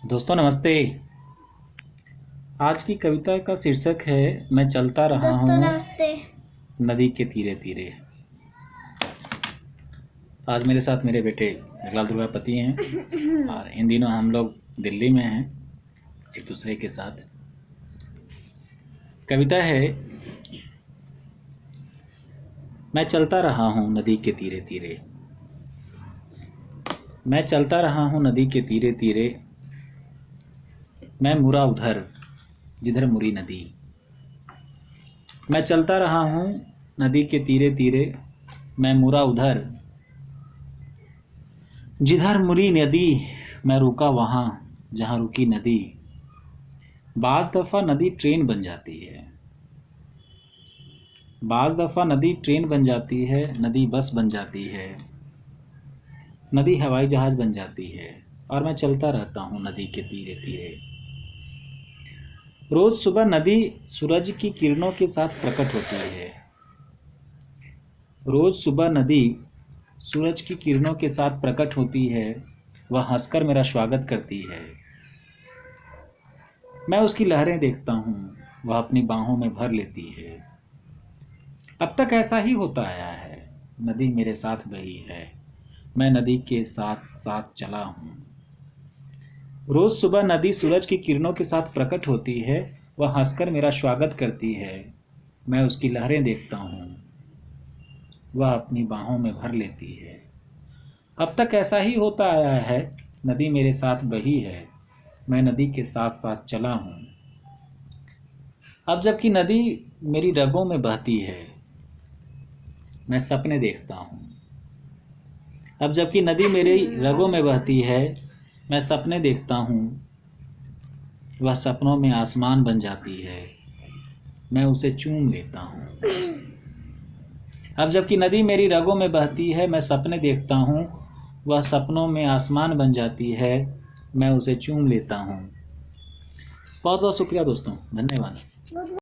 दोस्तों नमस्ते। आज की कविता का शीर्षक है मैं चलता रहा दोस्तों हूँ नमस्ते। नदी के तीरे तीरे। आज मेरे साथ मेरे बेटे जगलाल दुर्गापति हैं और इन दिनों हम लोग दिल्ली में हैं एक दूसरे के साथ। कविता है मैं चलता रहा हूँ नदी के तीरे तीरे। मैं चलता रहा हूँ नदी के तीरे तीरे। मैं मुड़ा उधर जिधर मुड़ी नदी। मैं चलता रहा हूँ नदी के तीरे तीरे। मैं मुड़ा उधर जिधर मुड़ी नदी। मैं रुका वहाँ जहाँ रुकी नदी। बाज़ दफ़ा नदी ट्रेन बन जाती है। बाज़ दफ़ा नदी ट्रेन बन जाती है। नदी बस बन जाती है। नदी हवाई जहाज़ बन जाती है। और मैं चलता रहता हूँ नदी के तीरे तीरे। रोज़ सुबह नदी सूरज की किरणों के साथ प्रकट होती है। रोज़ सुबह नदी सूरज की किरणों के साथ प्रकट होती है। वह हंसकर मेरा स्वागत करती है। मैं उसकी लहरें देखता हूँ। वह अपनी बाहों में भर लेती है। अब तक ऐसा ही होता आया है। नदी मेरे साथ बही है। मैं नदी के साथ साथ चला हूँ। रोज़ सुबह नदी सूरज की किरणों के साथ प्रकट होती है। वह हंसकर मेरा स्वागत करती है। मैं उसकी लहरें देखता हूँ। वह अपनी बाहों में भर लेती है। अब तक ऐसा ही होता आया है। नदी मेरे साथ बही है। मैं नदी के साथ साथ चला हूँ। अब जबकि नदी मेरी रगों में बहती है मैं सपने देखता हूँ। अब जबकि नदी मेरी रगों में बहती है मैं सपने देखता हूँ। वह सपनों में आसमान बन जाती है। मैं उसे चूम लेता हूँ। अब जबकि नदी मेरी रगों में बहती है मैं सपने देखता हूँ। वह सपनों में आसमान बन जाती है। मैं उसे चूम लेता हूँ। बहुत बहुत शुक्रिया दोस्तों, धन्यवाद।